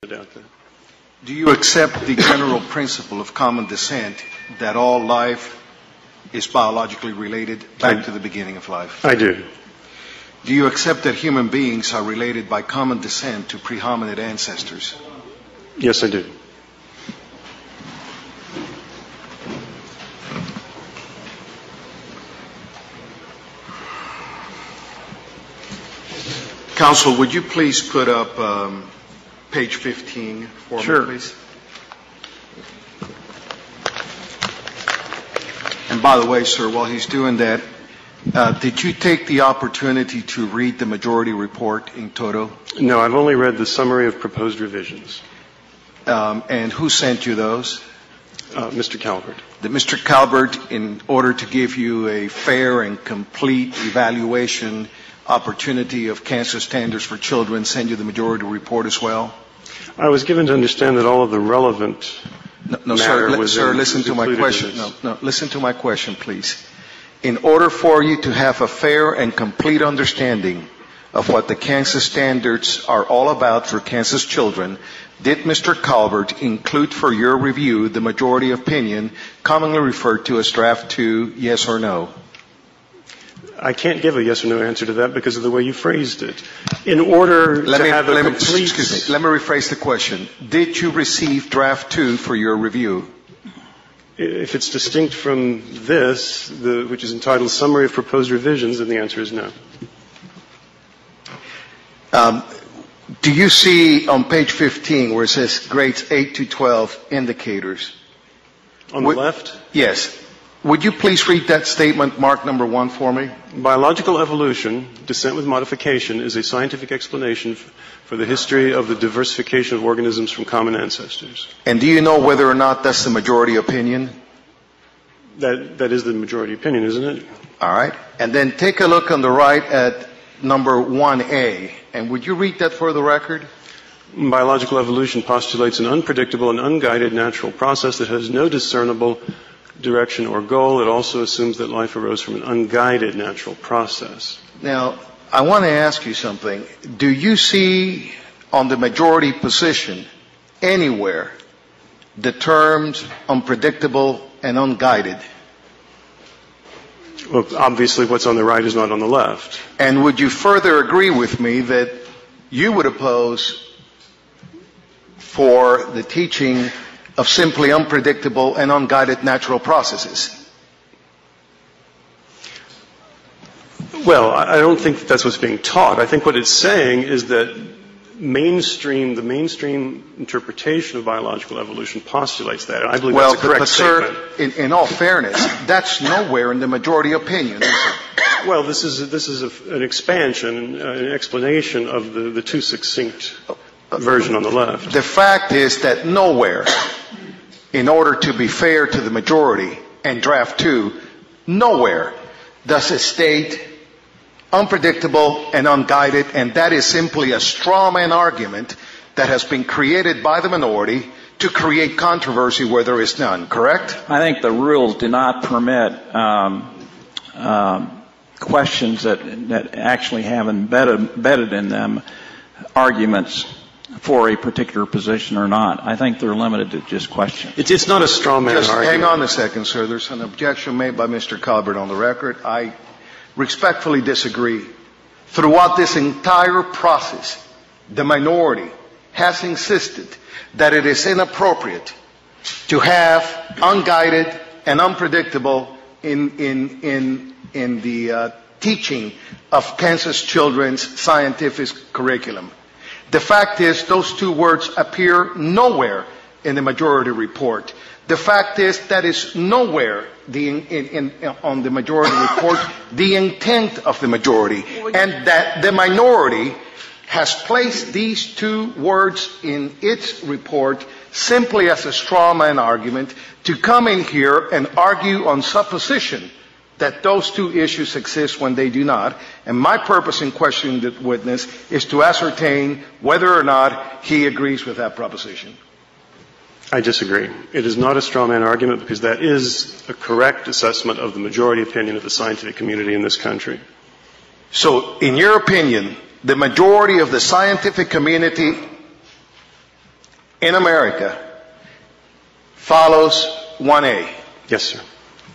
doubt that. Do you accept the general principle of common descent that all life is biologically related back to the beginning of life? I do. Do you accept that human beings are related by common descent to pre-hominid ancestors? Yes, I do. Counsel, would you please put up page 15 for me, please? And by the way, sir, while he's doing that, did you take the opportunity to read the majority report in toto? No, I've only read the summary of proposed revisions. And who sent you those? Mr. Calvert. Did Mr. Calvert, in order to give you a fair and complete evaluation opportunity of cancer standards for children, send you the majority report as well? I was given to understand that all of the relevant sir, listen to my question. Listen to my question, please. In order for you to have a fair and complete understanding of what the cancer standards are all about for cancer's children, did Mr. Calvert include for your review the majority opinion, commonly referred to as draft 2, yes or no? I can't give a yes or no answer to that because of the way you phrased it. In order to have a complete... Excuse me, let me rephrase the question. Did you receive draft 2 for your review? If it's distinct from this, which is entitled Summary of Proposed Revisions, then the answer is no. Do you see on page 15 where it says grades 8 to 12 indicators? On the left? Yes. Would you please read that statement, mark number 1, for me? Biological evolution, descent with modification, is a scientific explanation for the history of the diversification of organisms from common ancestors. And do you know whether or not that's the majority opinion? That is the majority opinion, isn't it? All right. And then take a look on the right at number 1A. And would you read that for the record? Biological evolution postulates an unpredictable and unguided natural process that has no discernible direction or goal. It also assumes that life arose from an unguided natural process. Now, I want to ask you something. Do you see on the majority position anywhere the terms unpredictable and unguided? Well, obviously what's on the right is not on the left. And would you further agree with me that you would oppose for the teaching of simply unpredictable and unguided natural processes? Well, I don't think that's what's being taught. I think what it's saying is that the mainstream interpretation of biological evolution postulates that. And I believe that's a correct statement. Sir, in all fairness, that's nowhere in the majority opinion, is it? Well, this is an expansion, an explanation of the too succinct version on the left. The fact is that nowhere, in order to be fair to the majority and draft 2, nowhere does it state unpredictable and unguided, and that is simply a straw man argument that has been created by the minority to create controversy where there is none, correct? I think the rules do not permit questions that actually have embedded in them arguments for a particular position or not. I think they're limited to just questions. It's not a straw man argument. Hang on a second, sir. There's an objection made by Mr. Calvert on the record. I respectfully disagree. Throughout this entire process, the minority has insisted that it is inappropriate to have unguided and unpredictable in the teaching of Kansas children's scientific curriculum. The fact is, those two words appear nowhere in the majority report. The fact is, that is nowhere on the majority report the intent of the majority, and that the minority has placed these two words in its report simply as a straw man argument to come in here and argue on supposition that those two issues exist when they do not. And my purpose in questioning the witness is to ascertain whether or not he agrees with that proposition. I disagree. It is not a straw man argument because that is a correct assessment of the majority opinion of the scientific community in this country. So, in your opinion, the majority of the scientific community in America follows 1A. Yes, sir.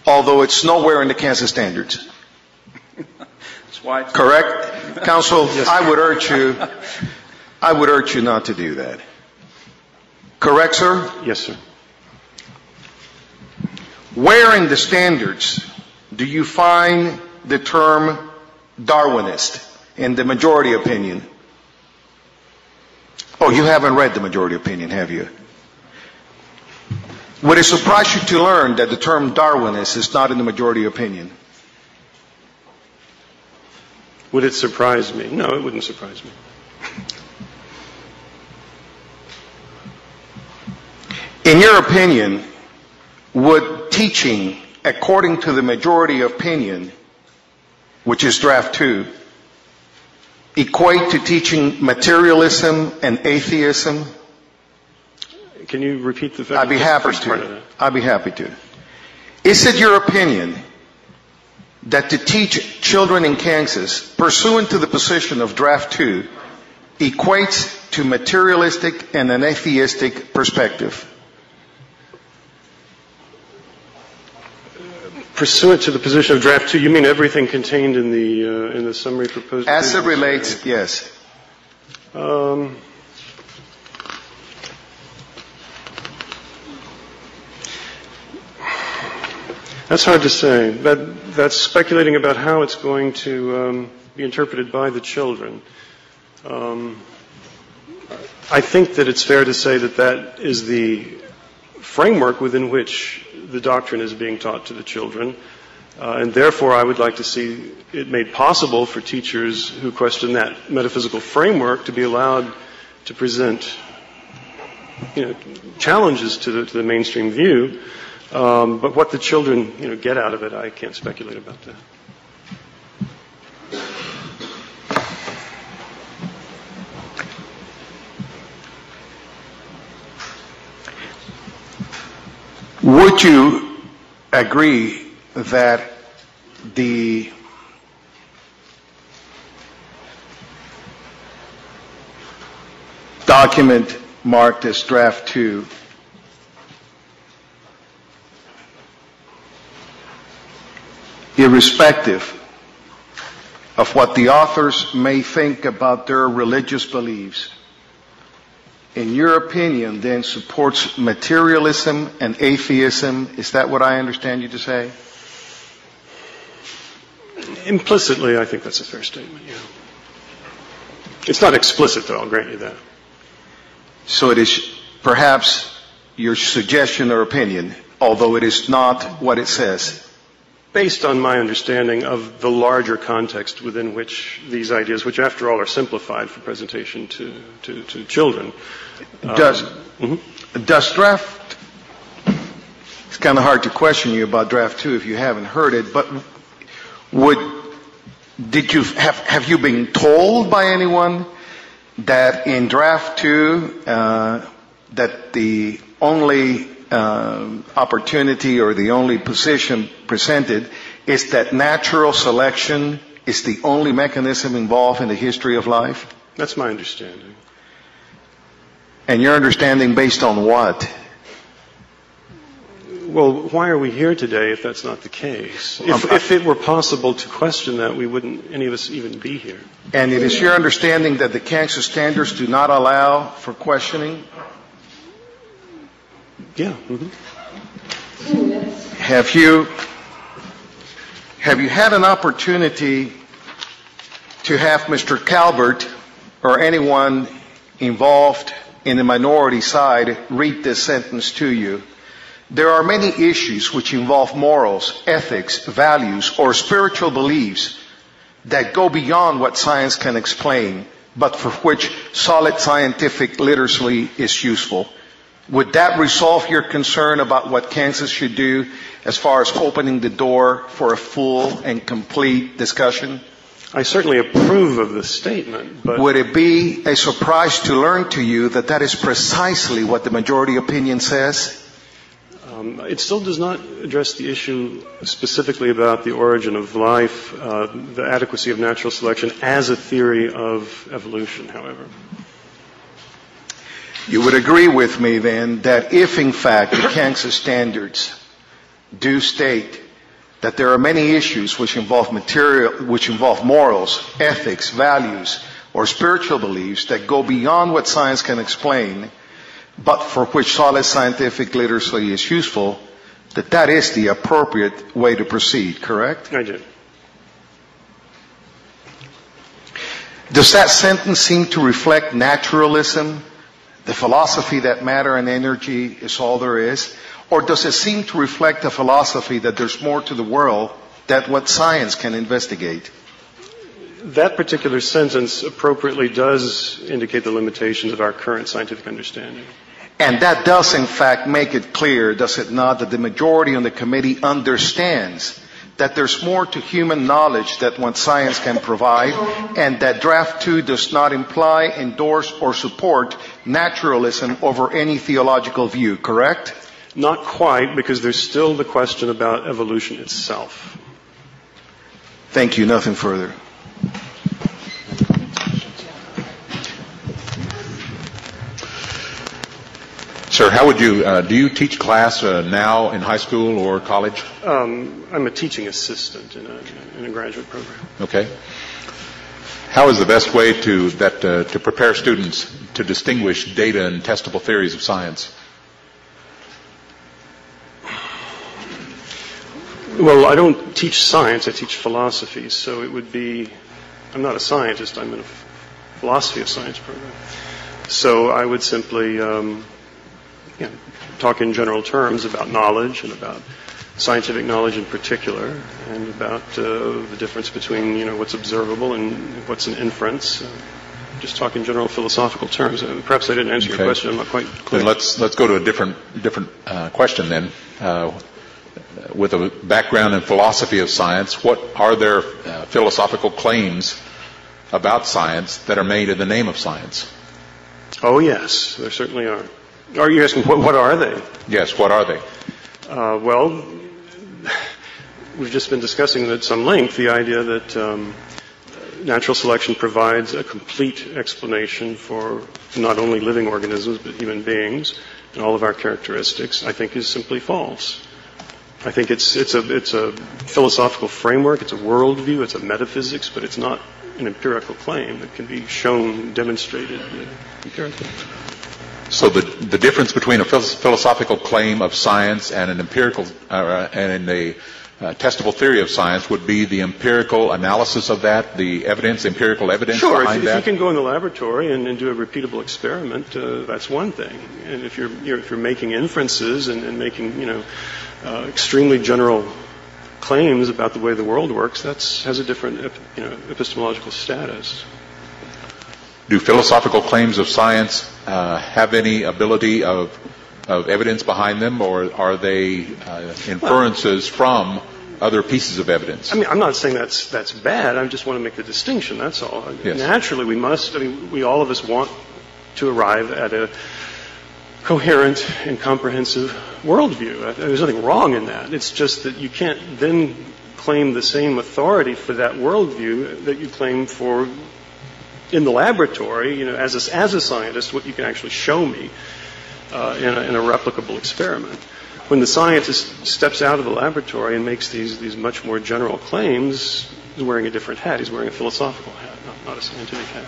Although it's nowhere in the Kansas standards. That's why it's Correct? Counsel, Yes. I would urge you not to do that. Correct, sir? Yes, sir. Where in the standards do you find the term Darwinist in the majority opinion? Oh, you haven't read the majority opinion, have you? Would it surprise you to learn that the term Darwinist is not in the majority opinion? Would it surprise me? No, it wouldn't surprise me. In your opinion, would teaching according to the majority opinion, which is draft 2, equate to teaching materialism and atheism? Can you repeat the I'd be happy first part of to. that? I'd be happy to. Is it your opinion that to teach children in Kansas, pursuant to the position of draft 2, equates to materialistic and an atheistic perspective? Pursuant to the position of draft 2, you mean everything contained in the summary proposed? As it relates, yes. That's hard to say. That's speculating about how it's going to be interpreted by the children. I think that it's fair to say that that is the framework within which the doctrine is being taught to the children. And therefore, I would like to see it made possible for teachers who question that metaphysical framework to be allowed to present, challenges to the mainstream view. But what the children, get out of it, I can't speculate about that. Would you agree that the document marked as draft 2 irrespective of what the authors may think about their religious beliefs, in your opinion, then supports materialism and atheism? Is that what I understand you to say? Implicitly, I think that's a fair statement, yeah. It's not explicit, though, I'll grant you that. So it is perhaps your suggestion or opinion, although it is not what it says. Based on my understanding of the larger context within which these ideas, which after all are simplified for presentation to children. Does draft, it's kind of hard to question you about draft 2 if you haven't heard it, but have you been told by anyone that in draft 2 that the only opportunity or the only position presented is that natural selection is the only mechanism involved in the history of life? That's my understanding. And your understanding based on what? Well, why are we here today if that's not the case? If it were possible to question that, we wouldn't, any of us, even be here. And it is your understanding that the Kansas standards do not allow for questioning? Yeah. Have you had an opportunity to have Mr. Calvert or anyone involved in the minority side read this sentence to you? There are many issues which involve morals, ethics, values, or spiritual beliefs that go beyond what science can explain, but for which solid scientific literacy is useful. Would that resolve your concern about what Kansas should do as far as opening the door for a full and complete discussion? I certainly approve of the statement, but... Would it be a surprise to learn to you that that is precisely what the majority opinion says? It still does not address the issue specifically about the origin of life, the adequacy of natural selection as a theory of evolution, however. You would agree with me then that if in fact the Kansas standards do state that there are many issues which involve morals, ethics, values, or spiritual beliefs that go beyond what science can explain, but for which solid scientific literacy is useful, that is the appropriate way to proceed, correct? I do. Does that sentence seem to reflect naturalism, the philosophy that matter and energy is all there is? Or does it seem to reflect a philosophy that there's more to the world than what science can investigate? That particular sentence appropriately does indicate the limitations of our current scientific understanding. And that does in fact make it clear, does it not, that the majority on the committee understands that there's more to human knowledge than what science can provide, and that draft 2 does not imply, endorse, or support naturalism over any theological view, correct? Not quite, because there's still the question about evolution itself. Thank you. Nothing further. Sir, how would you, do you teach class now in high school or college? I'm a teaching assistant in a graduate program. Okay. How is the best way to prepare students to distinguish data and testable theories of science? Well, I don't teach science, I teach philosophy, so it would be, I'm not a scientist, I'm in a philosophy of science program. So I would simply talk in general terms about knowledge and about scientific knowledge in particular, and about the difference between what's observable and what's an inference. Just talk in general philosophical terms. Perhaps I didn't answer your question. I'm not quite clear. Then let's go to a different question then. With a background in philosophy of science, what are there philosophical claims about science that are made in the name of science? Oh yes, there certainly are. Are you asking what are they? Yes, what are they? Well, we've just been discussing at some length the idea that natural selection provides a complete explanation for not only living organisms but human beings and all of our characteristics. I think is simply false. I think it's a philosophical framework, it's a worldview, it's a metaphysics, but it's not an empirical claim that can be shown, demonstrated empirically. So the difference between a philosophical claim of science and an empirical and a testable theory of science would be the empirical analysis of that, the evidence, empirical evidence behind that? Sure, if you can go in the laboratory and do a repeatable experiment, that's one thing. And if you're making inferences and making extremely general claims about the way the world works, that has a different epistemological status. Do philosophical claims of science have any ability of evidence behind them, or are they inferences from other pieces of evidence? I mean, I'm not saying that's bad. I just want to make the distinction, that's all. Yes. Naturally, we all of us want to arrive at a coherent and comprehensive worldview. There's nothing wrong in that. It's just that you can't then claim the same authority for that worldview that you claim for in the laboratory, as a scientist, what you can actually show me in a replicable experiment. When the scientist steps out of the laboratory and makes these much more general claims, he's wearing a different hat. He's wearing a philosophical hat, not a scientific hat.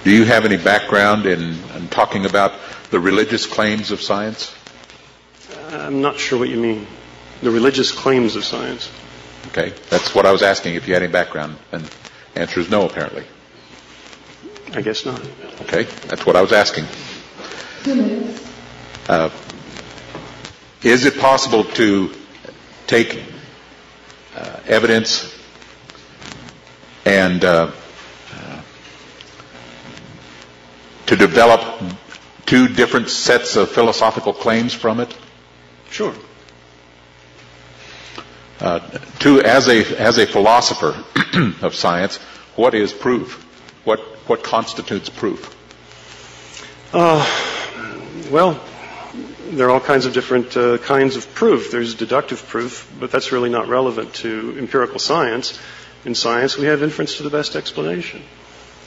Do you have any background in talking about the religious claims of science? I'm not sure what you mean. The religious claims of science. Okay, that's what I was asking, if you had any background, and the answer is no, apparently. I guess not. Okay, that's what I was asking. Is it possible to take evidence and to develop two different sets of philosophical claims from it? Sure. As a philosopher of science, what is proof? What constitutes proof? Well, there are all kinds of different kinds of proof. There's deductive proof, but that's really not relevant to empirical science. In science, we have inference to the best explanation.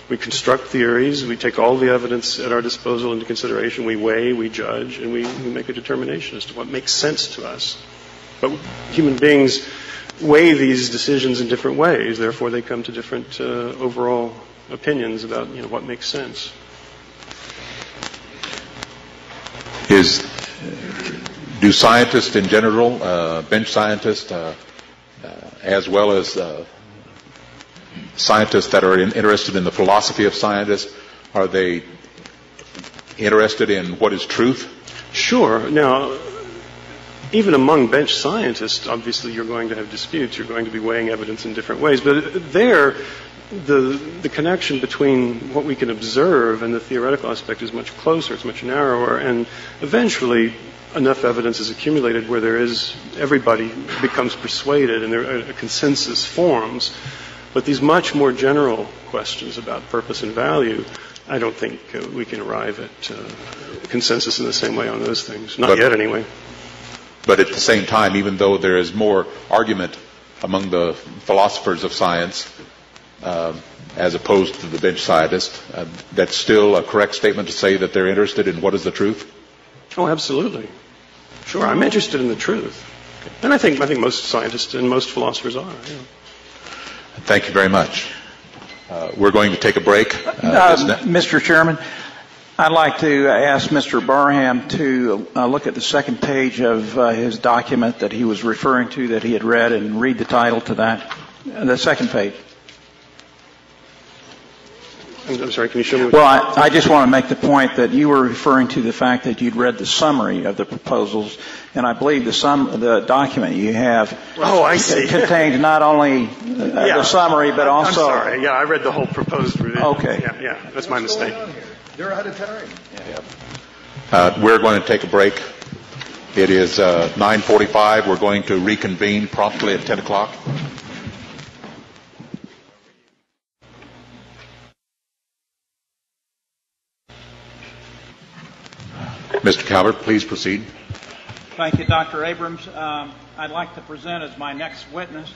We construct theories. We take all the evidence at our disposal into consideration. We weigh, we judge, and we make a determination as to what makes sense to us. But human beings weigh these decisions in different ways. Therefore, they come to different overall opinions about what makes sense. Do scientists in general, bench scientists, as well as scientists that are interested in the philosophy of scientists, are they interested in what is truth? Sure. Now, even among bench scientists, obviously you're going to have disputes. You're going to be weighing evidence in different ways. But there, the connection between what we can observe and the theoretical aspect is much closer. It's much narrower. And eventually, enough evidence is accumulated where everybody becomes persuaded and a consensus forms. But these much more general questions about purpose and value, I don't think we can arrive at consensus in the same way on those things. Not yet, anyway. But at the same time, even though there is more argument among the philosophers of science as opposed to the bench scientists, that's still a correct statement to say that they're interested in what is the truth? Oh, absolutely. Sure, I'm interested in the truth. And I think most scientists and most philosophers are. Yeah. Thank you very much. We're going to take a break. Mr. Chairman, I'd like to ask Mr. Barham to look at the second page of his document that he was referring to, that he had read, and read the title to that. The second page. I'm sorry, can you show me? Well, I just want to make the point that you were referring to the fact that you'd read the summary of the proposals, and I believe the document you have contains not only the summary, but also... I'm sorry, yeah, I read the whole proposed revision. Okay. Yeah, that's my mistake. They're ahead of time. We're going to take a break. It is 9:45. We're going to reconvene promptly at 10 o'clock. Mr. Calvert, please proceed. Thank you, Dr. Abrams. I'd like to present as my next witness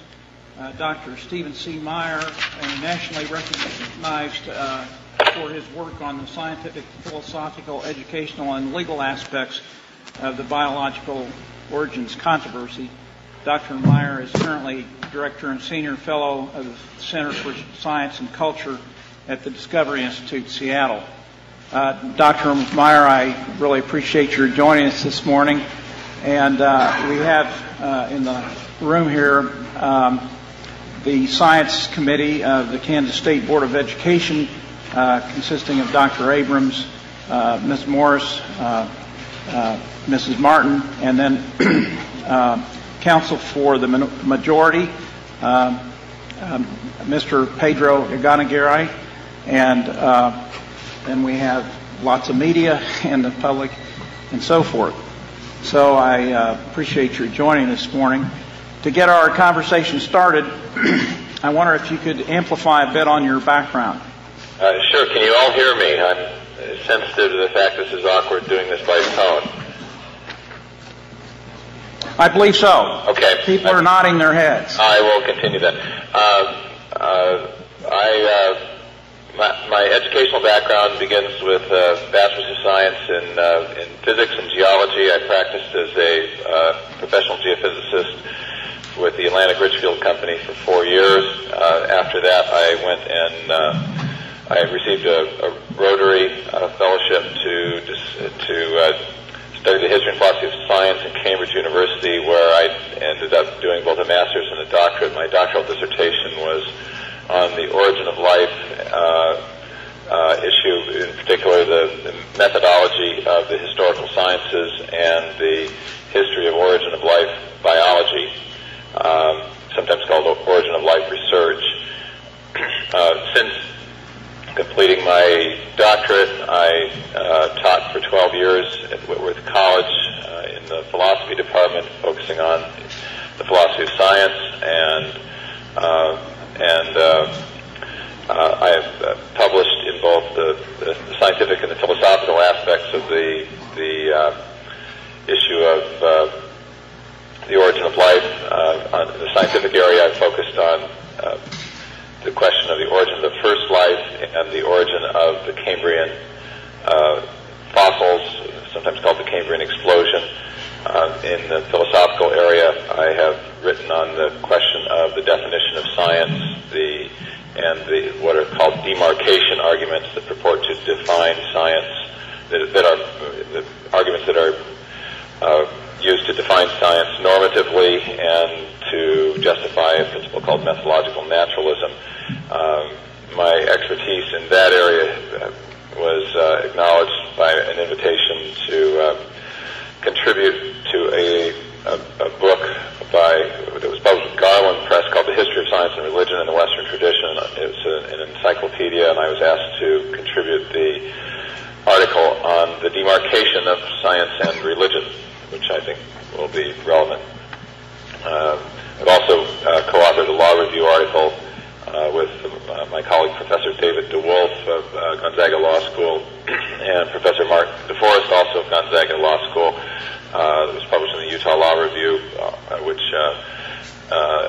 Dr. Stephen C. Meyer, a nationally recognized for his work on the scientific, philosophical, educational, and legal aspects of the biological origins controversy. Dr. Meyer is currently Director and Senior Fellow of the Center for Science and Culture at the Discovery Institute, Seattle. Dr. Meyer, I really appreciate your joining us this morning. And we have in the room here the Science Committee of the Kansas State Board of Education, consisting of Dr. Abrams, Ms. Morris, Mrs. Martin, and then counsel for the majority, Mr. Pedro Yganaguirre, and then we have lots of media and the public and so forth. So I appreciate your joining this morning. To get our conversation started, I wonder if you could amplify a bit on your background. Sure. Can you all hear me? I'm sensitive to the fact this is awkward doing this by phone. I believe so. Okay. People are nodding their heads. I will continue then. My educational background begins with a Bachelor's of Science in Physics and Geology. I practiced as a professional geophysicist with the Atlantic Richfield Company for 4 years. After that, I went and I received a Rotary Fellowship to study the history and philosophy of science at Cambridge University, where I ended up doing both a master's and a doctorate. My doctoral dissertation was on the origin of life issue, in particular the methodology of the historical sciences and the history of origin of life biology, sometimes called origin of life research. Since completing my doctorate, I taught for 12 years at Whitworth College in the philosophy department, focusing on the philosophy of science, and I have published in both the scientific and the philosophical aspects of the issue of the origin of life. On the scientific area, I've focused on the question of the origin of the first life and the in the philosophical area, I have written on the question of the definition of science, what are called demarcation arguments that purport to define science, that are the arguments that are used to define science normatively and to justify a principle called methodological naturalism. My expertise in that area was acknowledged by an invitation to contribute to a book that was published with Garland Press called The History of Science and Religion in the Western Tradition. It's an encyclopedia, and I was asked to contribute the article on the demarcation of science and religion, which I think will be relevant. I've also co-authored a law review article with my colleague Professor David DeWolf of Gonzaga Law School and Professor Mark DeForest, also of Gonzaga Law School. It was published in the Utah Law Review, which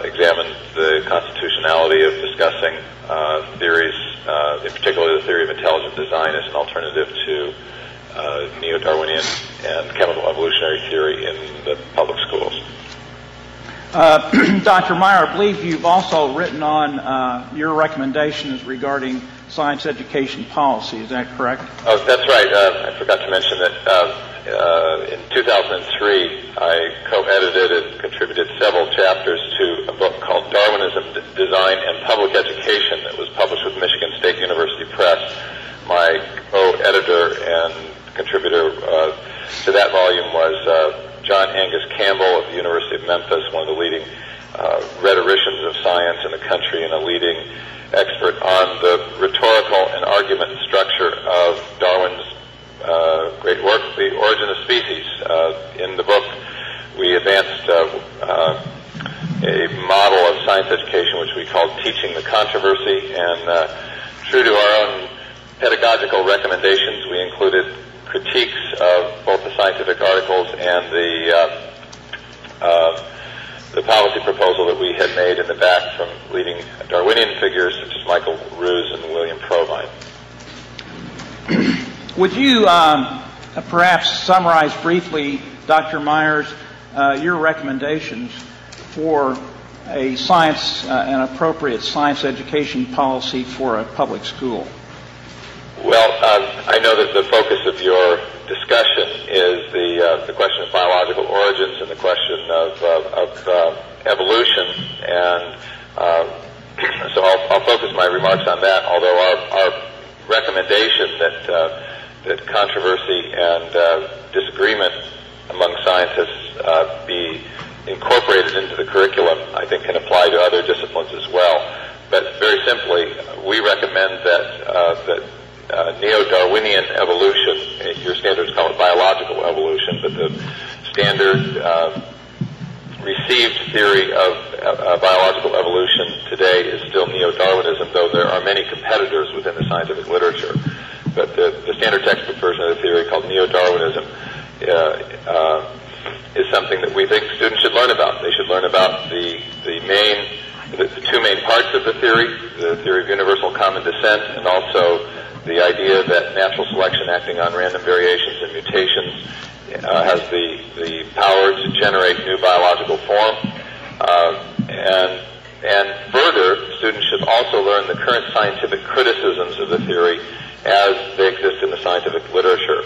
examined the constitutionality of discussing theories, in particular the theory of intelligent design as an alternative to neo-Darwinian and chemical evolutionary theory in the public schools. Dr. Meyer, I believe you've also written on your recommendations regarding science education policy. Is that correct? Oh, that's right. I forgot to mention that in 2003, I co-edited and contributed several chapters to a book called Darwinism, Design, and Public Education that was published with Michigan State University Press. My co-editor and contributor to that volume was John Angus Campbell of the University of Memphis, one of the leading rhetoricians of science in the country and a leading expert on the rhetorical and argument structure of Darwin's great work, The Origin of Species. In the book, we advanced a model of science education which we called Teaching the Controversy, and true to our own pedagogical recommendations, we included critiques of both the scientific articles and the policy proposal that we had made in the back from leading Darwinian figures such as Michael Ruse and William Provine. Would you perhaps summarize briefly, Dr. Myers, your recommendations for a science, an appropriate science education policy for a public school? Well, I know that the focus of your discussion is the question of biological origins and the question of evolution, and so I'll focus my remarks on that. Although our recommendation that controversy and disagreement among scientists be incorporated into the curriculum, I think, can apply to other disciplines as well. But very simply, we recommend that neo-Darwinian evolution, your standards call it biological evolution, but the standard received theory of biological evolution today is still neo-Darwinism, though there are many competitors within the scientific literature. But the standard textbook version of the theory, called neo-Darwinism, is something that we think students should learn about. They should learn about the two main parts of the theory of universal common descent, and also the idea that natural selection acting on random variations and mutations has the power to generate new biological form. And further, students should also learn the current scientific criticisms of the theory as they exist in the scientific literature.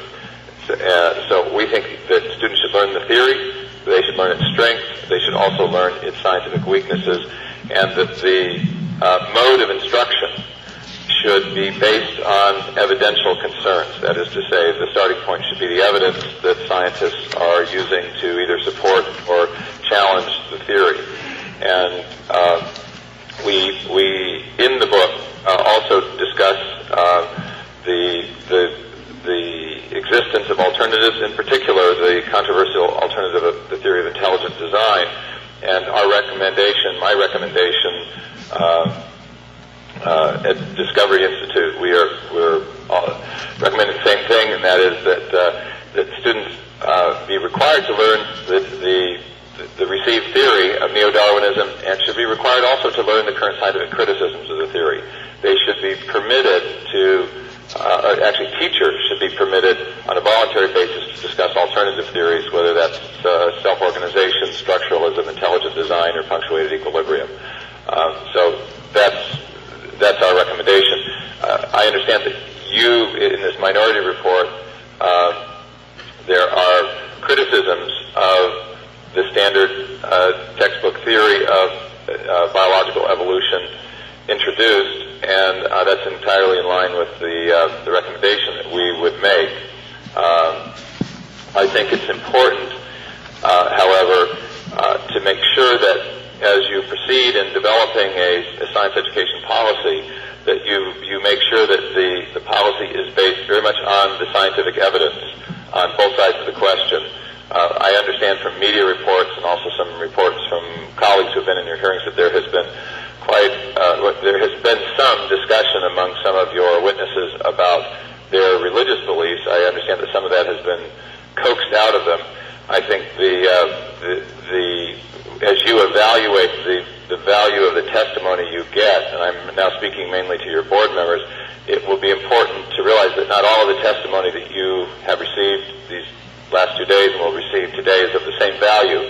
So we think that students should learn the theory, they should learn its strengths, they should also learn its scientific weaknesses, and that the mode of instruction should be based on evidential concerns. That is to say, the starting point should be the evidence that scientists are using to either support or challenge the theory. And we in the book also discuss the existence of alternatives, in particular the controversial alternative of the theory of intelligent design. And my recommendation at Discovery Institute, we're recommending the same thing, and that is that students be required to learn the received theory of neo-Darwinism, and should be required also to learn the current scientific criticisms of the theory. They should be permitted to, actually teachers should be permitted on a voluntary basis to discuss alternative theories, whether that's self-organization minority report, there are criticisms of the standard textbook theory of biological evolution introduced, and that's entirely in line with the recommendation that we would make. I think it's important, however, to make sure that as you proceed in developing a science education policy, that you make sure that the policy is based very much on the scientific evidence on both sides of the question. I understand from media reports and also some reports from colleagues who have been in your hearings that there has been some discussion among some of your witnesses about their religious beliefs. I understand that some of that has been coaxed out of them. I think as you evaluate the value of the testimony you get, and I'm now speaking mainly to your board members, it will be important to realize that not all of the testimony that you have received these last 2 days and will receive today is of the same value.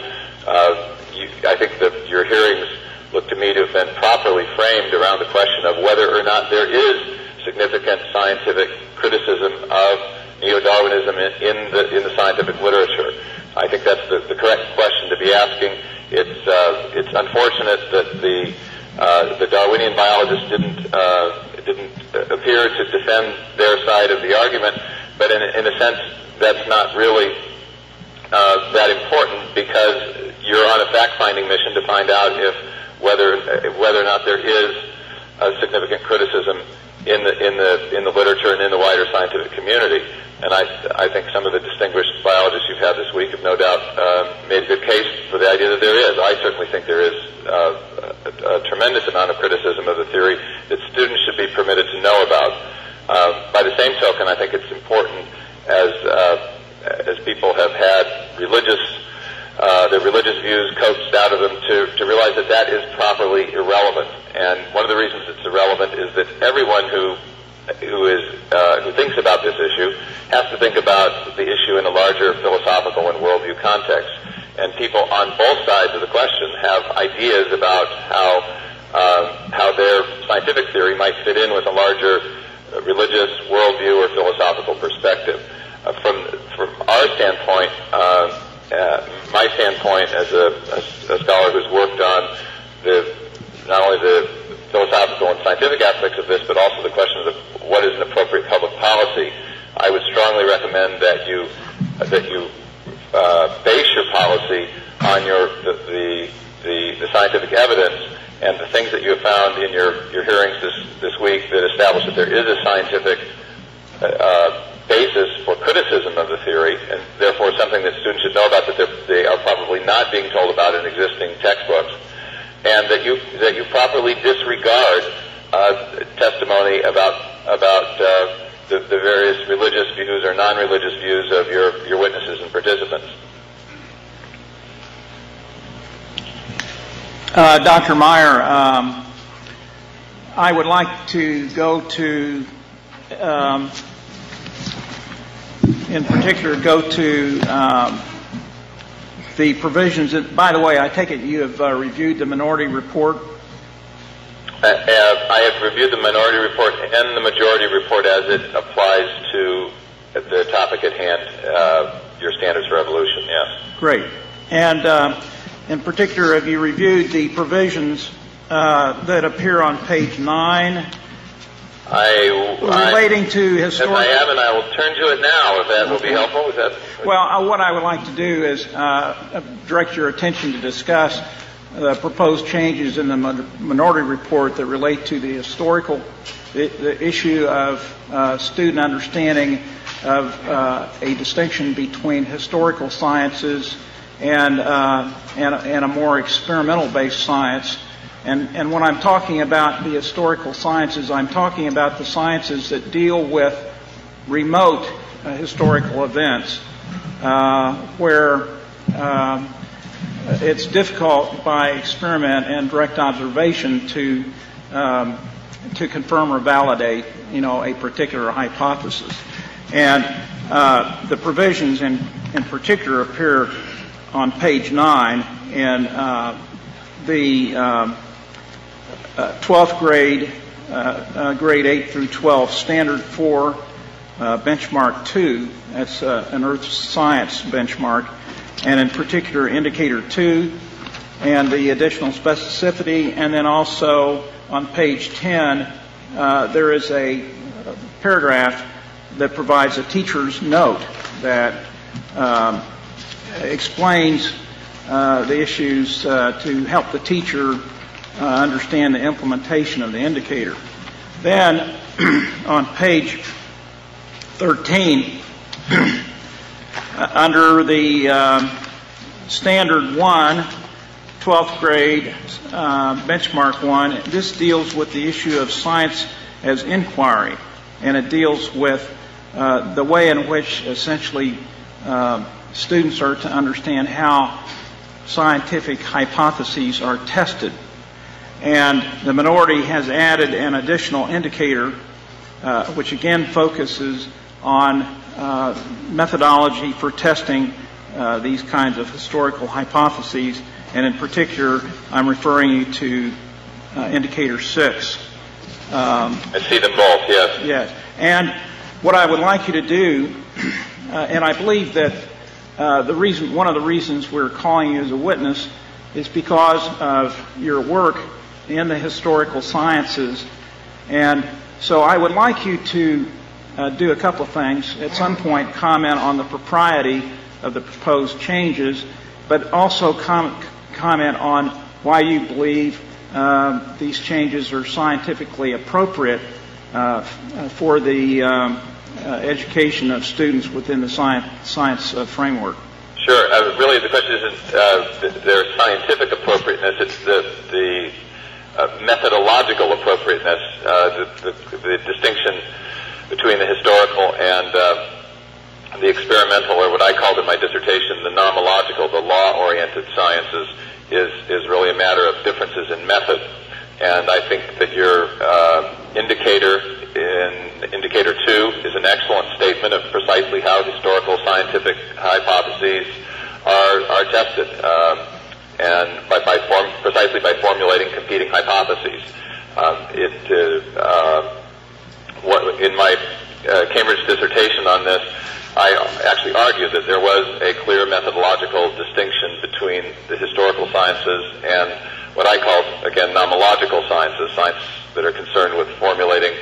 I think that your hearings look to me to have been properly framed around the question of whether or not there is significant scientific criticism of neo-Darwinism in the scientific literature. I think that's the correct question to be asking. It's unfortunate that the Darwinian biologists didn't appear to defend their side of the argument, but in a sense that's not really that important, because you're on a fact-finding mission to find out whether or not there is a significant criticism in the literature and in the wider scientific community. And I think some of the distinguished biologists you've had this week have no doubt made a good case for the idea that there is. I certainly think there is a tremendous amount of criticism of the theory that students should be permitted to know about. By the same token, I think it's important, as people have had their religious views coaxed out of them, to realize that that is properly irrelevant. And one of the reasons it's irrelevant is that everyone who thinks about this issue has to think about the issue in a larger philosophical and worldview context. And people on both sides of the question have ideas about how their scientific theory might fit in with a larger religious worldview or philosophical perspective. From our standpoint, my standpoint as a scholar who's worked on not only the philosophical and scientific aspects of this, but also the question of what is an appropriate public policy, I would strongly recommend that you base your policy on the scientific evidence and the things that you have found in your hearings this week that establish that there is a scientific basis for criticism of the theory, and therefore something that students should know about that they are probably not being told about in existing textbooks, and that you properly disregard testimony about the various religious views or non-religious views of your witnesses and participants. Dr. Meyer, I would like to go to, in particular, the provisions. By the way, I take it you have reviewed the minority report? I have reviewed the minority report and the majority report as it applies to the topic at hand, your standards for evolution, yes. Great. And in particular, have you reviewed the provisions that appear on page 9 relating to historical... If I haven't, I will turn to it now, if that will be helpful. Well, what I would like to do is direct your attention to discuss the proposed changes in the minority report that relate to the issue of student understanding of a distinction between historical sciences and a more experimental-based science. And when I'm talking about the historical sciences, I'm talking about the sciences that deal with remote historical events where it's difficult by experiment and direct observation to confirm or validate, a particular hypothesis. And the provisions in particular appear on page 9 in the 12th grade, grade 8 through 12, standard 4, benchmark 2. That's an earth science benchmark, and in particular indicator 2 and the additional specificity. And then also on page 10, there is a paragraph that provides a teacher's note that explains the issues to help the teacher understand the implementation of the indicator. Then on page 13, under the standard 1, 12th grade benchmark 1, this deals with the issue of science as inquiry, and it deals with the way in which essentially students are to understand how scientific hypotheses are tested. And the minority has added an additional indicator, which again focuses on methodology for testing these kinds of historical hypotheses. And in particular, I'm referring you to indicator 6. I see them both, yes. Yes. And what I would like you to do, and I believe that one of the reasons we're calling you as a witness is because of your work in the historical sciences. And so I would like you to do a couple of things. At some point, comment on the propriety of the proposed changes, but also comment on why you believe these changes are scientifically appropriate for the education of students within the science framework. Sure. Really, the question isn't their scientific appropriateness; it's the methodological appropriateness, the distinction between the historical and the experimental, or what I called in my dissertation, the nomological, the law-oriented sciences, is really a matter of differences in method. And I think that your indicator in indicator 2 is an excellent statement of precisely how historical scientific hypotheses are tested, and precisely by formulating competing hypotheses. In my Cambridge dissertation on this, I actually argued that there was a clear methodological distinction between the historical sciences and what I called, again, nomological sciences, science that are concerned with formulating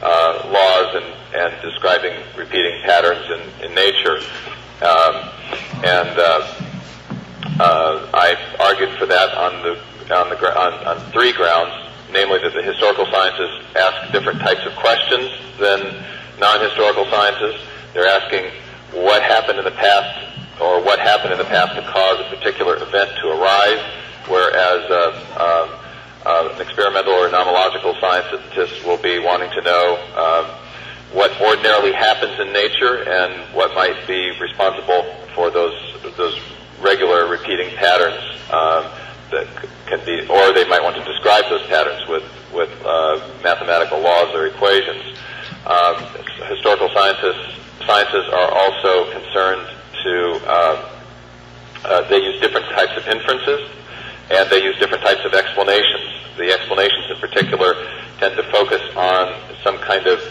laws and describing repeating patterns in nature. I argued for that on 3 grounds, namely that the historical sciences ask different types of questions than non-historical sciences. They're asking what happened in the past, or what happened in the past to cause a particular event to arise, whereas an experimental or nomological scientist will be wanting to know what ordinarily happens in nature and what might be responsible for those regular repeating patterns that can be, or they might want to describe those patterns with mathematical laws or equations. Historical sciences are also concerned to, they use different types of inferences, and they use different types of explanations. The explanations in particular tend to focus on some kind of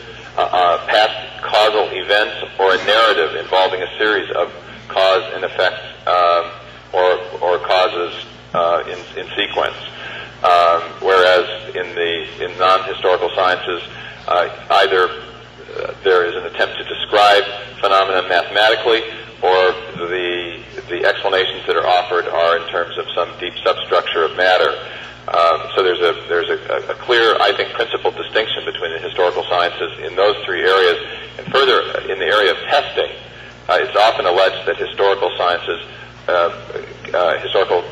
past causal events or a narrative involving a series of cause and effect or causes in sequence. Whereas in non-historical sciences, either there is an attempt to describe phenomena mathematically, or the explanations that are offered are in terms of some deep substructure of matter. So there's a clear, I think, principal distinction between the historical sciences in those 3 areas. And further, in the area of testing, it's often alleged that historical sciences, historical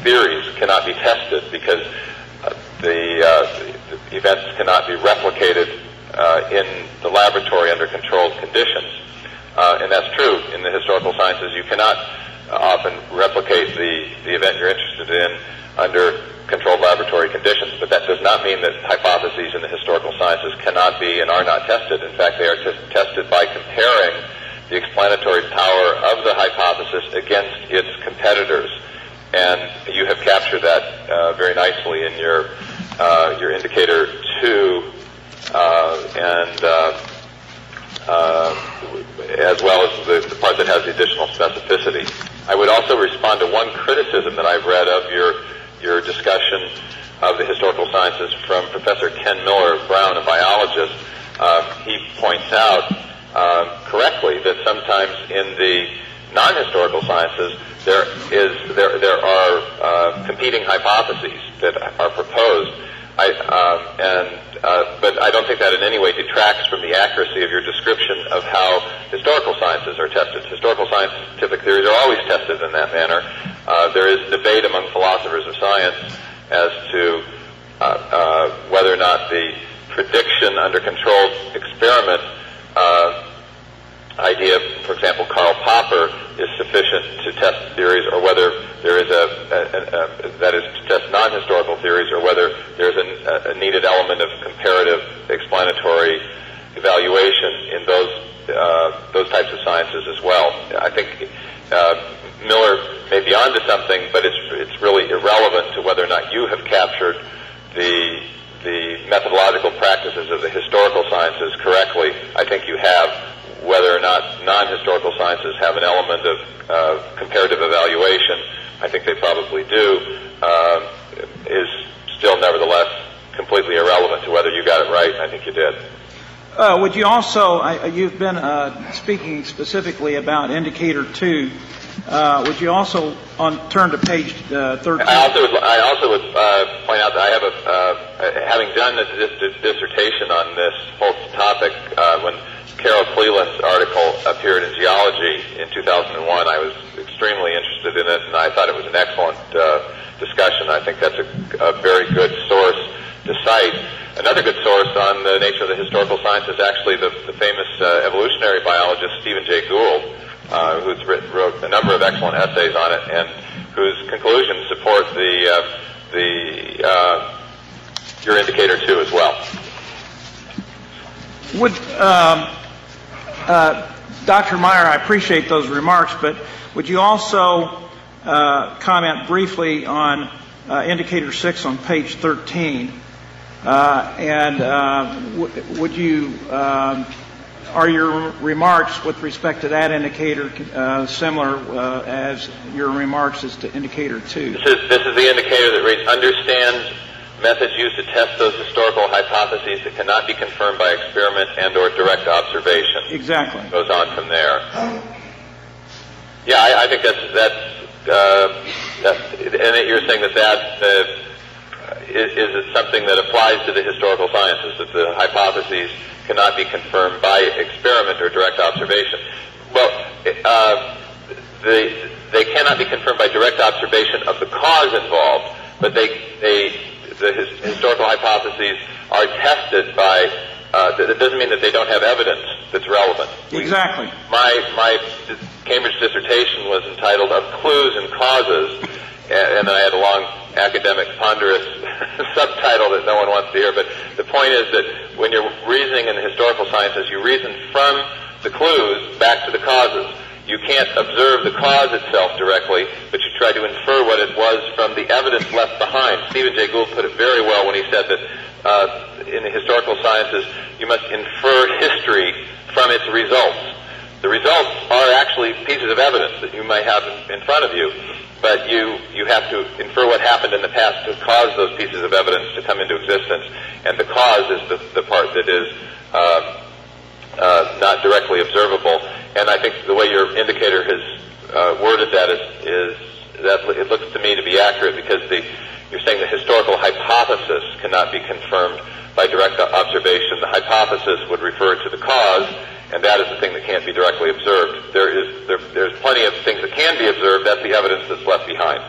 theories cannot be tested because the events cannot be replicated in the laboratory under controlled conditions. And that's true. In the historical sciences, you cannot often replicate the event you're interested in under controlled laboratory conditions, but that does not mean that hypotheses in the historical sciences cannot be and are not tested. In fact, they are tested by comparing the explanatory power of the hypothesis against its competitors. And you have captured that very nicely in your indicator 2 and sciences from Professor Ken Miller of Brown, a biologist. He points out correctly that sometimes in the non-historical sciences there are competing hypotheses that are proposed. But I don't think that in any way detracts from the accuracy of your description of how historical sciences are tested. Historical scientific theories are always tested in that manner. There is debate among philosophers of science as to whether or not the prediction under controlled experiment idea, for example, Karl Popper, is sufficient to test theories, or whether there is that is to test non-historical theories, or whether there's a needed element of comparative explanatory evaluation in those types of sciences as well. I think Miller may be onto something, but it's really irrelevant to whether or not you have captured the methodological practices of the historical sciences correctly. I think you have. Whether or not non-historical sciences have an element of comparative evaluation, I think they probably do, is still nevertheless completely irrelevant to whether you got it right. I think you did. Would you also, you've been speaking specifically about indicator 2. Would you also turn to page 13? I also would point out that I have having done this dissertation on this whole topic, when Carol Cleland's article appeared in Geology in 2001, I was extremely interested in it, and I thought it was an excellent discussion. I think that's a very good source to cite. Another good source on the nature of the historical science is actually the famous evolutionary biologist Stephen Jay Gould, who's wrote a number of excellent essays on it, and whose conclusions support your indicator 2 as well. Would Dr. Meyer, I appreciate those remarks, but would you also comment briefly on indicator 6 on page 13? Would you are your remarks with respect to that indicator similar as your remarks as to indicator 2? This is the indicator that reads, understands methods used to test those historical hypotheses that cannot be confirmed by experiment and or direct observation. Exactly. Goes on from there. Yeah, I think that's and you're saying that is something that applies to the historical sciences, that the hypotheses cannot be confirmed by experiment or direct observation. Well, they cannot be confirmed by direct observation of the cause involved, but the historical hypotheses are tested by, that doesn't mean that they don't have evidence that's relevant. Exactly. My Cambridge dissertation was entitled Of Clues and Causes, and then I had a long academic ponderous subtitle that no one wants to hear, but the point is that when you're reasoning in the historical sciences, you reason from the clues back to the causes. You can't observe the cause itself directly, but you try to infer what it was from the evidence left behind. Stephen Jay Gould put it very well when he said that in the historical sciences, you must infer history from its results. The results are actually pieces of evidence that you might have in front of you, but you have to infer what happened in the past to cause those pieces of evidence to come into existence, and the cause is the part that is not directly observable. And I think the way your indicator has worded that is that it looks to me to be accurate, because you're saying the historical hypothesis cannot be confirmed by direct observation. The hypothesis would refer to the cause, and that is the thing that can't be directly observed. There's plenty of things that can be observed. That's the evidence that's left behind.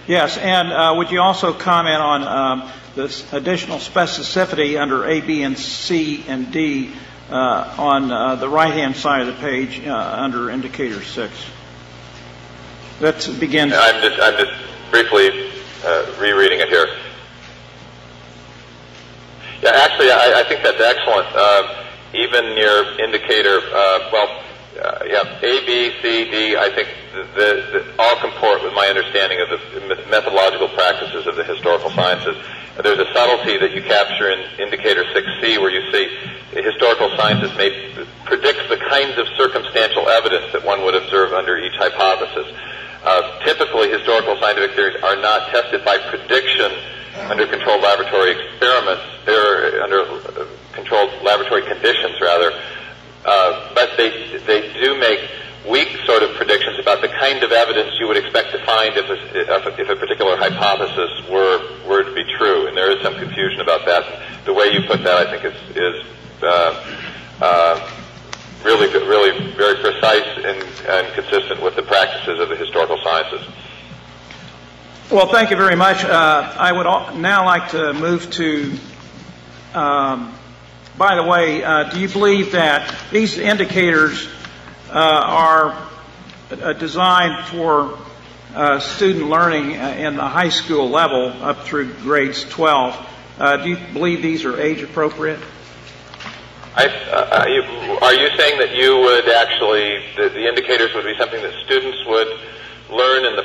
Yes, and would you also comment on this additional specificity under A, B, and C, and D on the right-hand side of the page under indicator 6? That begins. I'm just briefly rereading it here. Yeah, actually, I think that's excellent. Even your indicator, A, B, C, D, I think all comport with my understanding of the methodological practices of the historical sciences. There's a subtlety that you capture in indicator 6C, where you see historical sciences predicts the kinds of circumstantial evidence that one would observe under each hypothesis. Typically, historical scientific theories are not tested by prediction under controlled laboratory experiments, or under controlled laboratory conditions, rather. But they do make weak sort of predictions about the kind of evidence you would expect to find if a particular hypothesis were to be true. And there is some confusion about that. The way you put that, I think, is really very precise and consistent with the practices of the historical sciences. Well, thank you very much. I would now like to move to, by the way, do you believe that these indicators are designed for student learning in the high school level up through grades 12? Do you believe these are age appropriate? Are you saying that you would actually, the indicators would be something that students would learn in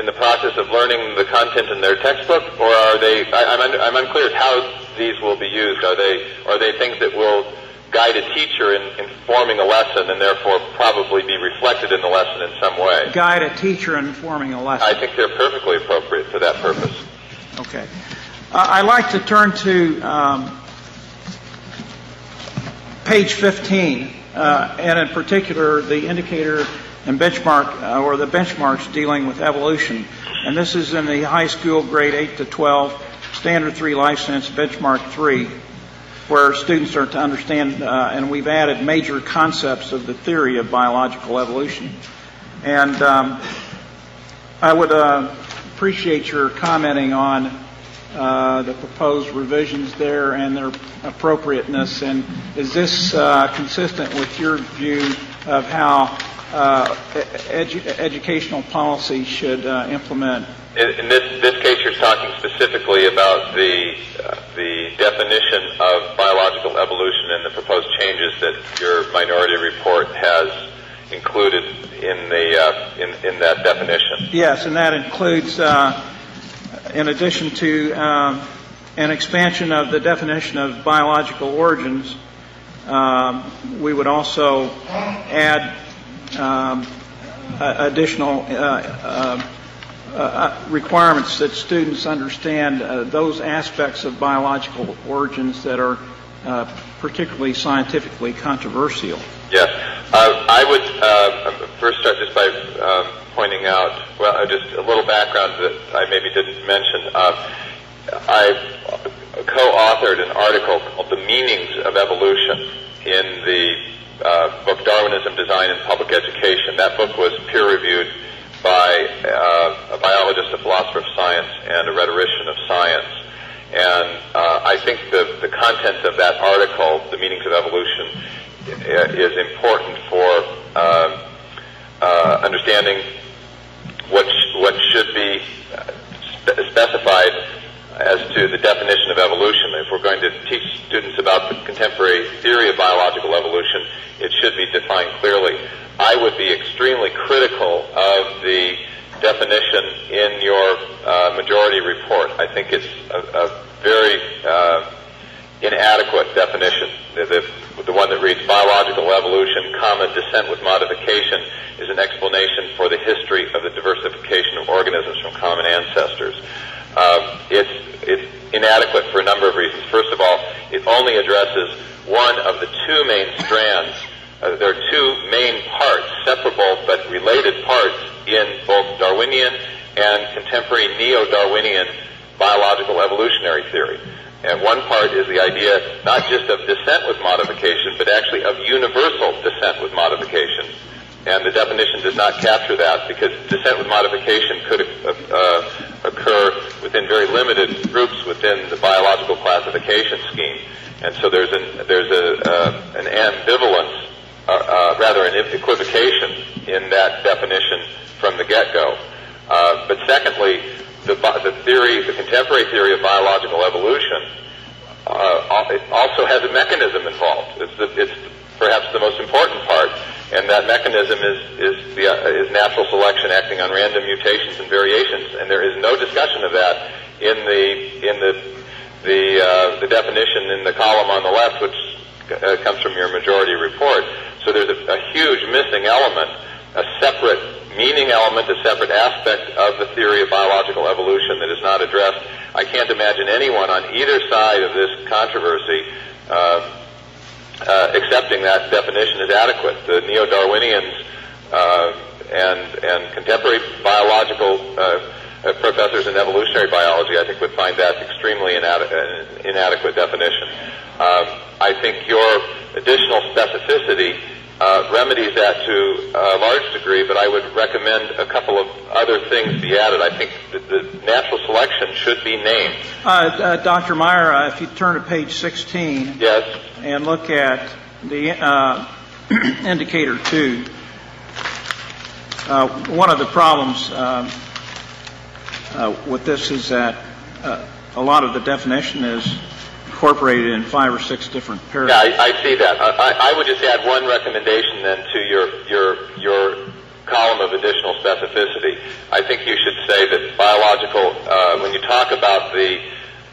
the process of learning the content in their textbook, or are they? I'm unclear how these will be used. Are they things that will guide a teacher in forming a lesson and therefore probably be reflected in the lesson in some way? Guide a teacher in forming a lesson. I think they're perfectly appropriate for that purpose. Okay. I'd like to turn to page 15, and in particular the indicator and benchmark, or the benchmarks dealing with evolution. And this is in the high school grade 8 to 12, standard 3 life science, benchmark 3, where students are to understand, and we've added major concepts of the theory of biological evolution. And I would appreciate your commenting on the proposed revisions there and their appropriateness. And is this consistent with your view of how educational policy should implement? In this case, you're talking specifically about the definition of biological evolution and the proposed changes that your minority report has included in in that definition. Yes, and that includes, in addition to an expansion of the definition of biological origins, we would also add additional requirements that students understand those aspects of biological origins that are particularly scientifically controversial. Yes. I would first start just by pointing out, just a little background that I maybe didn't mention. I co-authored an article called The Meanings of Evolution in the book Darwinism, Design, and Public Education. That book was peer-reviewed by a biologist, a philosopher of science, and a rhetorician of science. And I think the content of that article, The Meanings of Evolution, is important for understanding what should be specified as to the definition of evolution. If we're going to teach students about the contemporary theory of biological evolution, it should be defined clearly. I would be extremely critical of the definition in your majority report. I think it's a very inadequate definition. The one that reads biological evolution, descent with modification is an explanation for the history of the diversification of organisms from common ancestors. It's inadequate for a number of reasons. First of all, it only addresses one of the two main strands. There are two main parts, separable but related parts, in both Darwinian and contemporary neo-Darwinian biological evolutionary theory. And one part is the idea not just of descent with modification, but actually of universal descent with modification. And the definition does not capture that, because descent with modification could occur within very limited groups within the biological classification scheme. And so there's an ambivalence, rather an equivocation in that definition from the get-go. But secondly, the contemporary theory of biological evolution also has a mechanism involved. It's perhaps the most important part, and that mechanism is natural selection acting on random mutations and variations. And there is no discussion of that in the definition in the column on the left, which comes from your majority report. So there's a huge missing element, a separate meaning element, a separate aspect of the theory of biological evolution that is not addressed. I can't imagine anyone on either side of this controversy accepting that definition as adequate. The neo-Darwinians and contemporary biological professors in evolutionary biology, I think, would find that extremely inadequate definition. I think your additional specificity remedies that to a large degree, but I would recommend a couple of other things be added. I think that the natural selection should be named. Dr. Meyer, if you turn to page 16 Yes. and look at the indicator 2, one of the problems with this is that a lot of the definition is incorporated in 5 or 6 different paragraphs. Yeah, I see that. I would just add one recommendation then to your column of additional specificity. I think you should say that biological, when you talk about the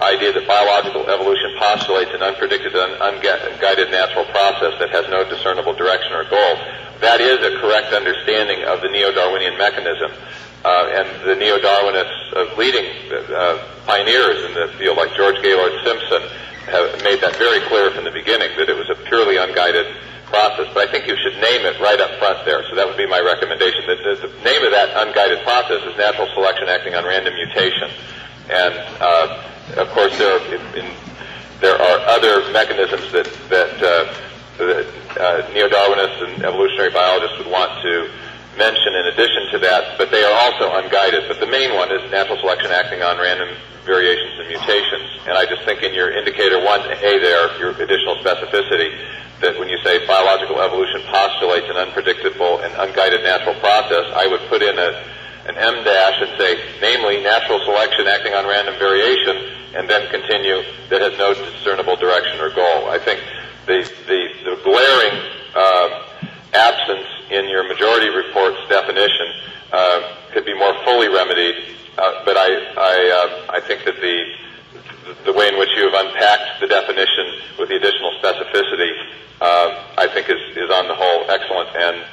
idea that biological evolution postulates an unpredicted and unguided natural process that has no discernible direction or goal, that is a correct understanding of the neo-Darwinian mechanism. And the neo-Darwinists, leading pioneers in the field like George Gaylord Simpson, have made that very clear from the beginning, that it was a purely unguided process. But I think you should name it right up front there. So that would be my recommendation. The name of that unguided process is natural selection acting on random mutation. And of course, there are other mechanisms that neo-Darwinists and evolutionary biologists would want to mention in addition to that, but they are also unguided. But the main one is natural selection acting on random variations and mutations. And I just think in your indicator 1A there, your additional specificity, that when you say biological evolution postulates an unpredictable and unguided natural process, I would put in an M dash and say, namely, natural selection acting on random variation, and then continue, that has no discernible direction or goal. I think the glaring absence in your majority report's definition could be more fully remedied, but I think that the way in which you have unpacked the definition with the additional specificity, I think is on the whole excellent and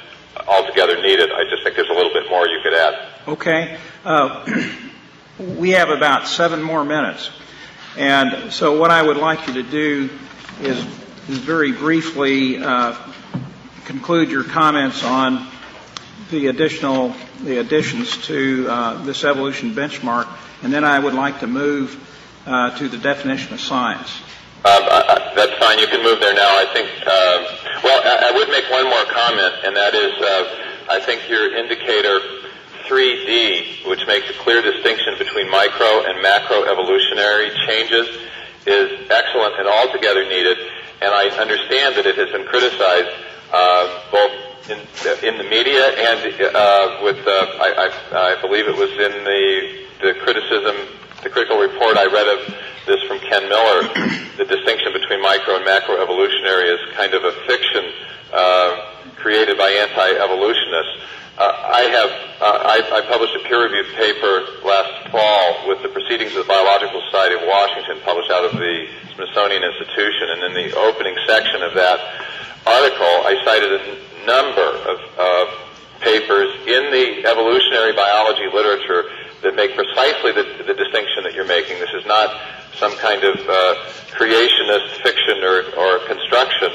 altogether needed. I just think there's a little bit more you could add. Okay. We have about 7 more minutes. And so what I would like you to do is very briefly conclude your comments on the additions to this evolution benchmark, and then I would like to move to the definition of science. That's fine. You can move there now. I think, I would make one more comment, and that is, I think your indicator 3D, which makes a clear distinction between micro and macro evolutionary changes, is excellent and altogether needed, and I understand that it has been criticized both in the media and I believe it was in the critical report I read of this from Ken Miller, the distinction between micro and macro evolutionary is kind of a fiction created by anti-evolutionists. I published a peer-reviewed paper last fall with the Proceedings of the Biological Society of Washington, published out of the Smithsonian Institution, and in the opening section of that article, I cited a number of papers in the evolutionary biology literature that make precisely the distinction that you're making. This is not some kind of creationist fiction or construction,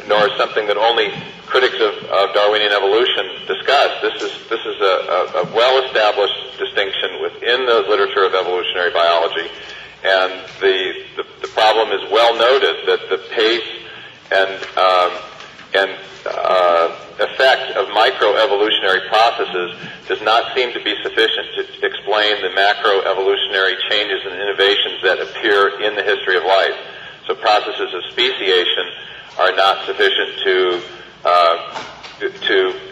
nor something that only critics of Darwinian evolution discuss. This is a well-established distinction within the literature of evolutionary biology, and the problem is well noted that the pace and effect of microevolutionary processes does not seem to be sufficient to explain the macroevolutionary changes and innovations that appear in the history of life. So processes of speciation are not sufficient to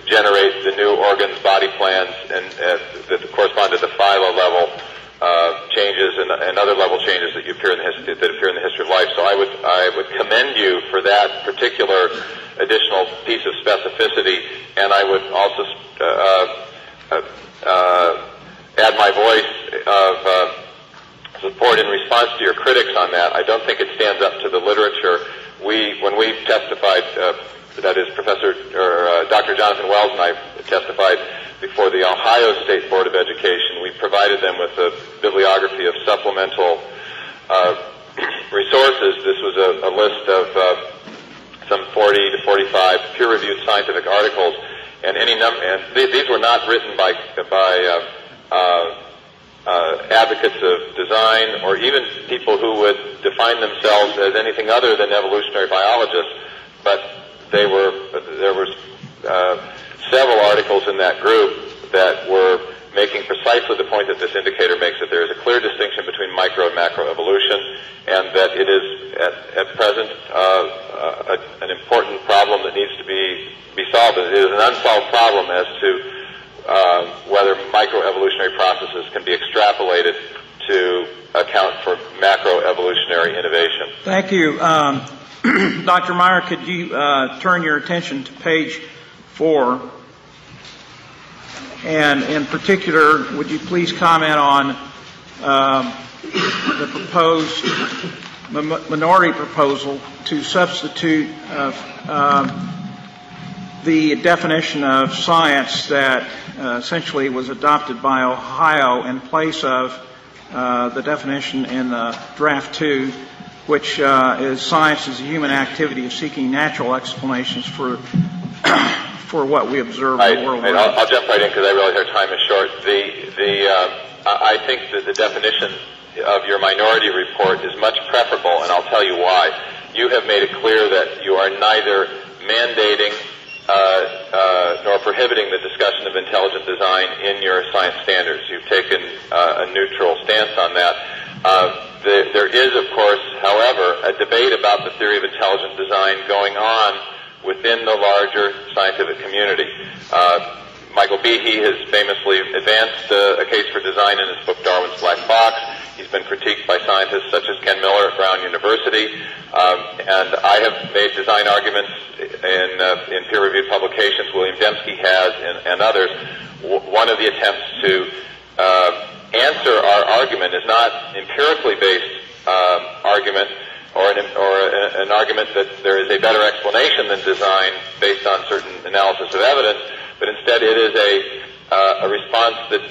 generate the new organs, body plans, and that correspond to the philo level changes and other level changes that appear in the history of life. So I would commend you for that particular additional piece of specificity, and I would also add my voice of support in response to your critics on that. I don't think it stands up to the literature. When we testified, that is, Dr. Jonathan Wells and I testified before the Ohio State Board of Education. We provided them with a bibliography of supplemental resources. This was a list of some 40 to 45 peer-reviewed scientific articles, and these were not written by advocates of design or even people who would define themselves as anything other than evolutionary biologists, but there were several articles in that group that were making precisely the point that this indicator makes, that there is a clear distinction between micro and macro evolution, and that it is at present an important problem that needs to be solved. It is an unsolved problem as to whether microevolutionary processes can be extrapolated to account for macroevolutionary innovation. Thank you. Dr. Meyer, could you turn your attention to page 4? And in particular, would you please comment on the proposed minority proposal to substitute the definition of science that essentially was adopted by Ohio in place of the definition in Draft 2, which is science is a human activity of seeking natural explanations for what we observe in the world. I'll jump right in because I realize our time is short. I think that the definition of your minority report is much preferable, and I'll tell you why. You have made it clear that you are neither mandating nor prohibiting the discussion of intelligent design in your science standards. You've taken a neutral stance on that. There is, of course, however, a debate about the theory of intelligent design going on within the larger scientific community. Michael Behe has famously advanced a case for design in his book Darwin's Black Box. He's been critiqued by scientists such as Ken Miller at Brown University, and I have made design arguments in peer-reviewed publications. William Dembski has, and others. One of the attempts to answer our argument is not empirically based argument or an argument that there is a better explanation than design based on certain analysis of evidence, but instead it is a response that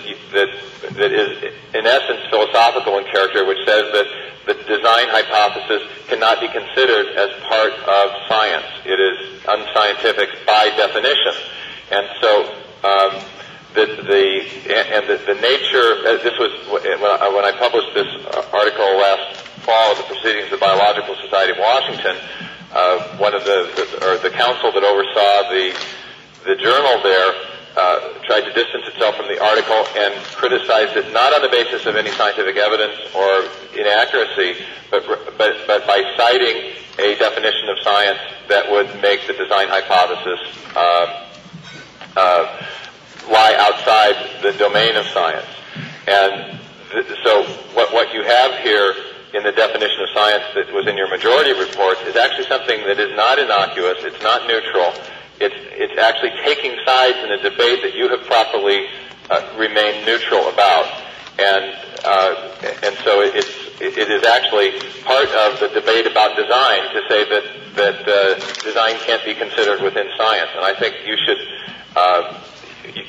is in essence philosophical in character, which says that the design hypothesis cannot be considered as part of science. It is unscientific by definition, and so the nature. This was when I published this article last fall of the Proceedings of the Biological Society of Washington. One of the council that oversaw the journal there tried to distance itself from the article and criticized it not on the basis of any scientific evidence or inaccuracy, but by citing a definition of science that would make the design hypothesis lie outside the domain of science. And so what you have here in the definition of science that was in your majority report is actually something that is not innocuous, it's not neutral, it's actually taking sides in a debate that you have properly remained neutral about. And so it is actually part of the debate about design to say that design can't be considered within science. And I think you should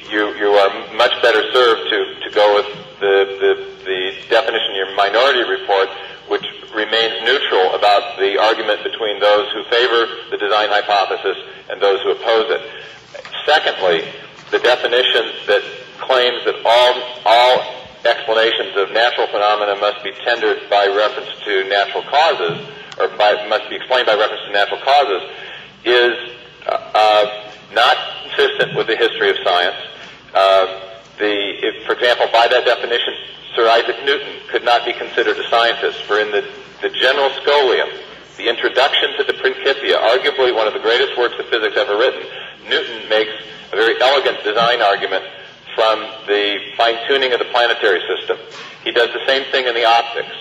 you are much better served to go with the definition in your minority report, which remains neutral about the argument between those who favor the design hypothesis and those who oppose it. Secondly, the definition that claims that all explanations of natural phenomena must be tendered by reference to natural causes, or must be explained by reference to natural causes, is not consistent with the history of science. For example, by that definition, Sir Isaac Newton could not be considered a scientist, for in the General Scholium, the introduction to the Principia, arguably one of the greatest works of physics ever written, Newton makes a very elegant design argument from the fine-tuning of the planetary system. He does the same thing in the optics.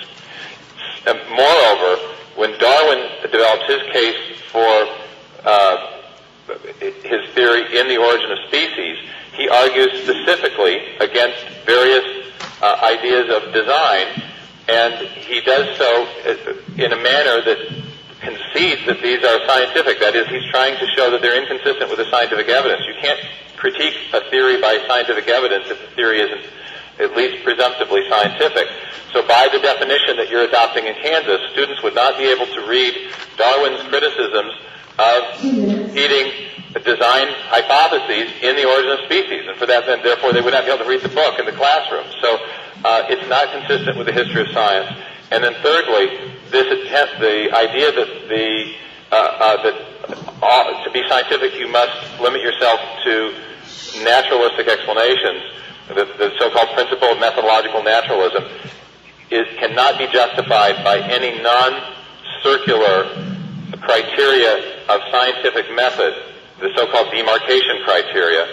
Moreover, when Darwin develops his case for his theory in The Origin of Species, he argues specifically against various ideas of design, and he does so in a manner that concedes that these are scientific. That is, he's trying to show that they're inconsistent with the scientific evidence. You can't critique a theory by scientific evidence if the theory isn't at least presumptively scientific. So by the definition that you're adopting in Kansas, students would not be able to read Darwin's criticisms of eating design hypotheses in The Origin of Species, and for that, then, therefore, they would not be able to read the book in the classroom. So it's not consistent with the history of science. And then, thirdly, this attempt, the idea that to be scientific, you must limit yourself to naturalistic explanations. The so-called principle of methodological naturalism cannot be justified by any non-circular criteria of scientific method, the so-called demarcation criteria,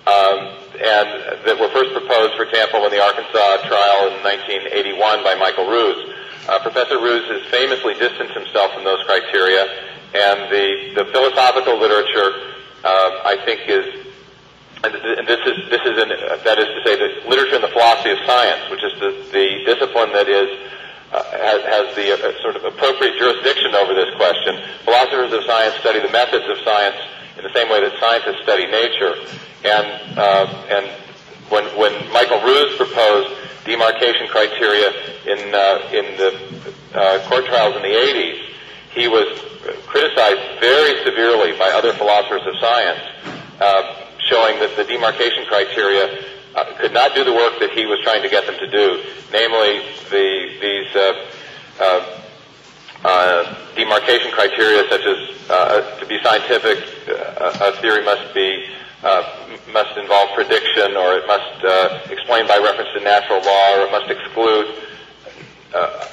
and that were first proposed, for example, in the Arkansas trial in 1981 by Michael Ruse. Professor Ruse has famously distanced himself from those criteria, and the philosophical literature, I think, that is to say, the literature in the philosophy of science, which is the discipline that has the sort of appropriate jurisdiction over this question. Philosophers of science study the methods of science in the same way that scientists study nature. And when Michael Ruse proposed demarcation criteria in the court trials in the 80s, he was criticized very severely by other philosophers of science, showing that the demarcation criteria could not do the work that he was trying to get them to do, namely these demarcation criteria such as to be scientific, a theory must involve prediction, or it must explain by reference to natural law, or it must exclude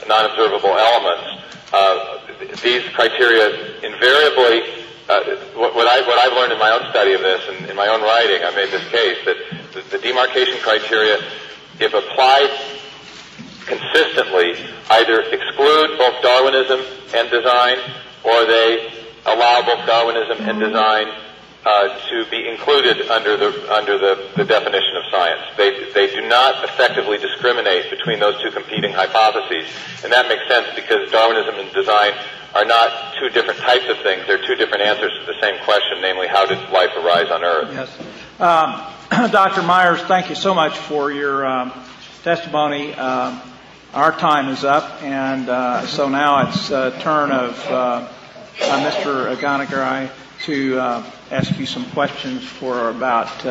non-observable elements. These criteria invariably, what I've learned in my own study of this and in my own writing, I made this case that the demarcation criteria, if applied consistently, either exclude both Darwinism and design, or they allow both Darwinism and design to be included under the definition of science. They do not effectively discriminate between those two competing hypotheses, and that makes sense because Darwinism and design are not two different types of things. They're two different answers to the same question, namely, how did life arise on Earth? Yes. Dr. Myers, thank you so much for your testimony. Our time is up, and so now it's turn of Mr. Aganagai to ask you some questions for about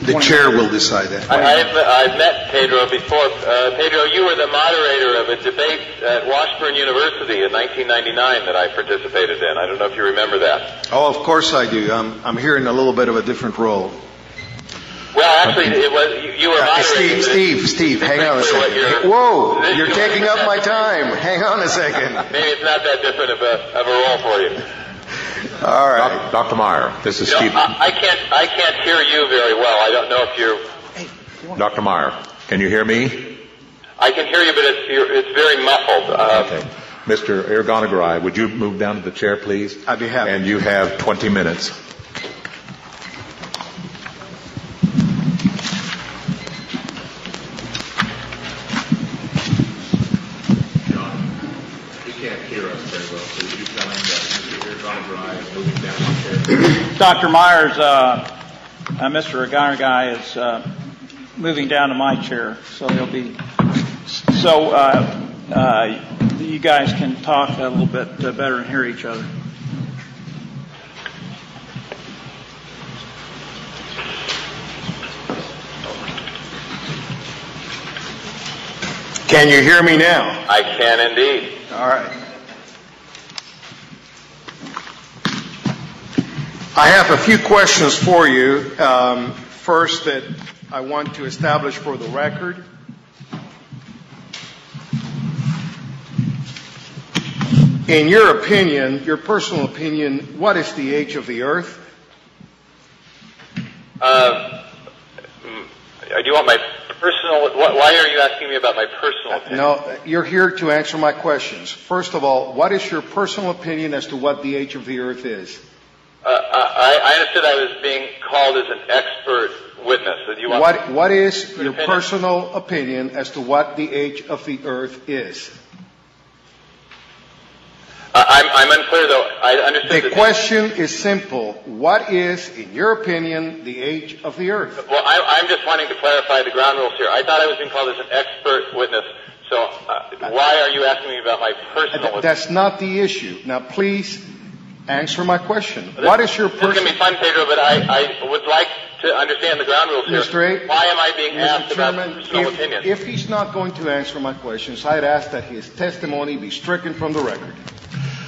the chair will decide that. I've met Pedro before. Pedro, you were the moderator of a debate at Washburn University in 1999 that I participated in. I don't know if you remember that. Oh, of course I do. I'm here in a little bit of a different role. Well, actually, it was you were moderating. Steve, hang on a second. Whoa, you're taking up my time. Hang on a second. Maybe it's not that different of a role for you. All right, Dr. Meyer, this is Steve. I can't hear you very well. I don't know if you're. Dr. Meyer, can you hear me? I can hear you, but it's very muffled. Okay. Mr. Irganagarai, would you move down to the chair, please? I'd be happy. And you have 20 minutes. Dr. Myers, Mr. Aganagai is moving down to my chair, so he'll be. So you guys can talk a little bit better and hear each other. Can you hear me now? I can indeed. All right. I have a few questions for you. First, that I want to establish for the record. In your opinion, your personal opinion, what is the age of the Earth? Do you want my personal? Why are you asking me about my personal opinion? No, you're here to answer my questions. First of all, what is your personal opinion as to what the age of the Earth is? I understood I was being called as an expert witness. What is your personal opinion as to what the age of the Earth is? I'm unclear, though. I understood The question is simple. What is, in your opinion, the age of the Earth? Well, I'm just wanting to clarify the ground rules here. I thought I was being called as an expert witness. So why are you asking me about my personal witness? That's not the issue. Now, please answer my question. What is your personal... This is going to be fun, Pedro, but I would like to understand the ground rules here. Mr. A, why am I being asked about Chairman, personal opinion? if he's not going to answer my questions, I'd ask that his testimony be stricken from the record.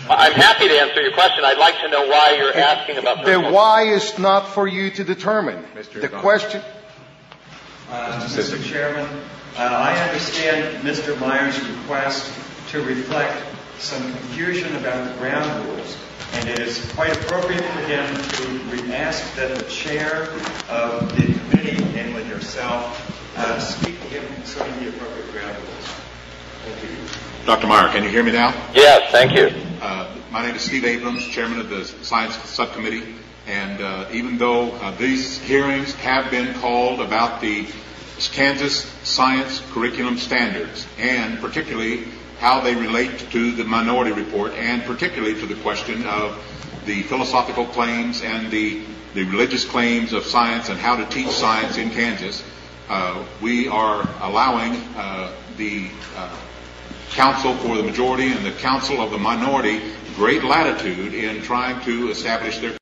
I'm happy to answer your question. I'd like to know why you're asking about personal The why is not for you to determine. The question... Mr. Chairman, I understand Mr. Meyer's request to reflect some confusion about the ground rules, and it is quite appropriate for him to ask that the chair of the committee, namely yourself, speak to him concerning the appropriate ground rules. Thank you. Dr. Meyer, can you hear me now? Yes, thank you. My name is Steve Abrams, chairman of the Science Subcommittee, and even though these hearings have been called about the Kansas Science Curriculum Standards, and particularly how they relate to the minority report, and particularly to the question of the philosophical claims and the religious claims of science and how to teach science in Kansas, we are allowing the counsel for the majority and the counsel of the minority great latitude in trying to establish their